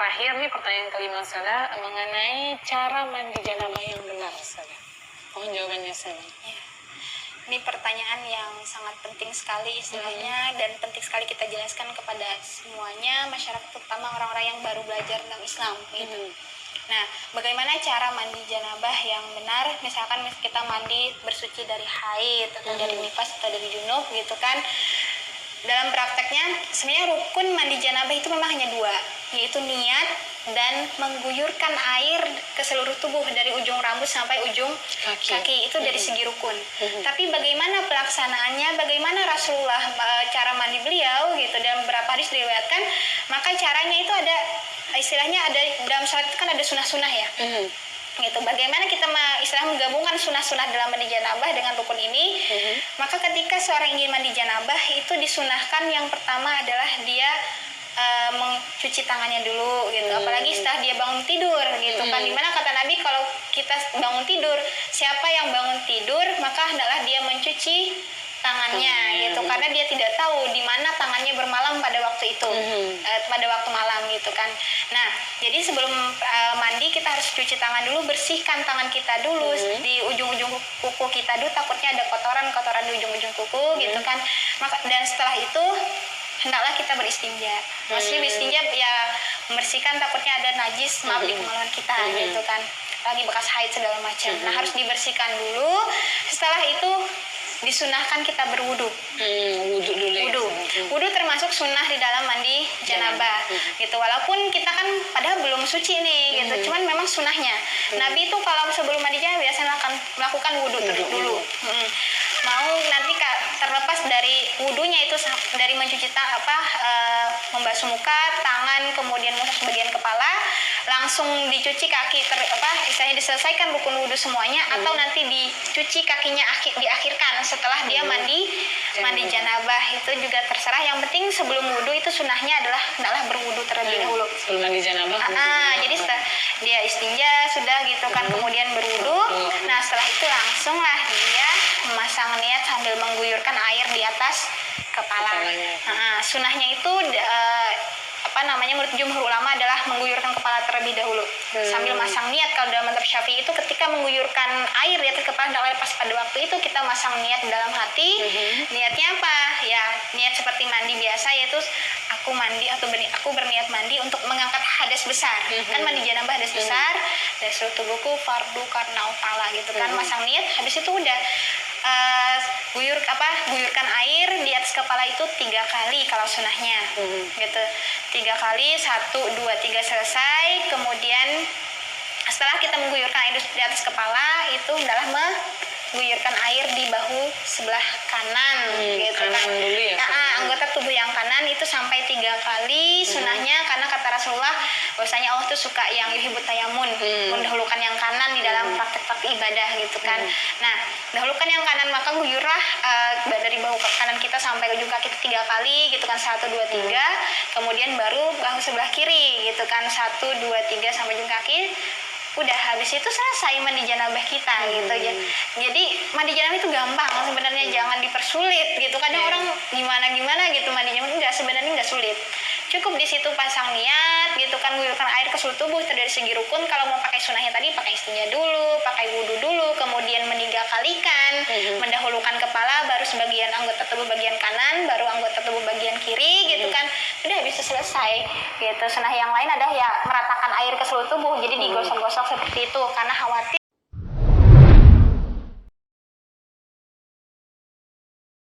Terakhir nih pertanyaan kelima saya mengenai cara mandi janabah yang benar saya. Mohon jawabannya saya. Ya. Ini pertanyaan yang sangat penting sekali istilahnya dan penting sekali kita jelaskan kepada semuanya masyarakat, terutama orang-orang yang baru belajar tentang Islam gitu. Nah, bagaimana cara mandi janabah yang benar? Misalkan kita mandi bersuci dari haid atau dari nifas atau dari junub gitu kan. Dalam prakteknya sebenarnya rukun mandi janabah itu memang hanya dua, yaitu niat dan mengguyurkan air ke seluruh tubuh dari ujung rambut sampai ujung kaki. Itu dari segi rukun. Tapi bagaimana pelaksanaannya, bagaimana Rasulullah cara mandi beliau gitu, dalam beberapa hadis diriwayatkan, maka caranya itu ada istilahnya, ada dalam salat itu kan ada sunah-sunah ya. Gitu. Bagaimana kita istilah menggabungkan sunah-sunah dalam mandi janabah dengan rukun ini? Maka ketika seorang ingin mandi janabah itu disunahkan yang pertama adalah dia mencuci tangannya dulu gitu. Apalagi setelah dia bangun tidur gitu kan. Dimana kata Nabi kalau kita bangun tidur, siapa yang bangun tidur maka hendaklah dia mencuci tangannya gitu, karena dia tidak tahu di mana tangannya bermalam pada waktu itu, pada waktu malam gitu kan. Nah, jadi sebelum mandi kita harus cuci tangan dulu, bersihkan tangan kita dulu di ujung-ujung kuku kita dulu, takutnya ada kotoran di ujung-ujung kuku gitu kan. Maka dan setelah itu hendaklah kita beristinja. Maksudnya beristinja ya membersihkan, takutnya ada najis, maaf di kemaluan kita gitu kan. Lagi bekas haid segala macam. Nah, harus dibersihkan dulu. Setelah itu disunahkan kita berwudu. Wudu termasuk sunnah di dalam mandi janabah gitu. Walaupun kita kan padahal belum suci nih gitu, cuman memang sunnahnya. Nabi itu kalau sebelum mandi janabah biasanya akan melakukan wudu dulu. Mau nanti terlepas dari wudunya itu, dari mencuci membasuh muka, tangan, kemudian mengusap bagian kepala, langsung dicuci kaki, istilahnya diselesaikan rukun wudu semuanya, atau nanti dicuci kakinya diakhirkan setelah dia mandi janabah, itu juga terserah. Yang penting sebelum wudu itu sunahnya hendaklah berwudu terlebih dahulu. Sebelum mandi janabah. Jadi setelah dia istinja sudah gitu kan, kemudian berwudu. Nah, setelah itu langsunglah dia memasang niat sambil mengguyurkan air di atas kepala. Sunahnya itu menurut jumhur ulama adalah mengguyurkan kepala terlebih dahulu sambil masang niat. Kalau dalam mazhab Syafi'i itu ketika mengguyurkan air di atas kepala tidak lepas pada waktu itu, kita masang niat dalam hati. Niatnya apa? Ya niat seperti mandi biasa, yaitu aku mandi atau aku berniat mandi untuk mengangkat hadas besar. Kan mandi janabah hadas besar dari seluruh tubuhku fardu karena upala gitu kan. Masang niat, habis itu udah guyurkan air di atas kepala itu 3 kali kalau sunahnya gitu. 3 kali, 1, 2, 3 selesai. Kemudian setelah kita mengguyurkan air di atas kepala, itu adalah mengguyurkan air di bahu sebelah kanan gitu kan. Dulu ya, anggota tubuh yang kanan itu sampai 3 kali sunahnya, karena kata Rasulullah bahwasanya Allah tuh suka yang yuhibbut tayamun, mendahulukan yang kanan di dalam praktek ibadah gitu kan. Nah, dahulukan yang kanan, maka guyurlah dari bahu kanan kita sampai ujung kaki 3 kali gitu kan. 1, 2, 3. Kemudian baru bahu sebelah kiri gitu kan. 1, 2, 3 sampai ujung kaki. Udah, habis itu selesai mandi janabah kita gitu ya. Jadi mandi janabah itu gampang sebenarnya, jangan dipersulit gitu. Kadang orang gimana gitu mandi janabah, sebenarnya enggak sulit. Cukup di situ pasang niat gitu kan, guyurkan air ke seluruh tubuh. Itu dari segi rukun. Kalau mau pakai sunahnya tadi, pakai istinja dulu, pakai wudu dulu, kemudian meniga kalikan, mendahulukan kepala, baru sebagian anggota tubuh bagian kanan, baru anggota tubuh bagian kiri gitu kan. Udah bisa selesai gitu. Sunah yang lain ada ya meratakan air ke seluruh tubuh, jadi digosok-gosok seperti itu, karena khawatir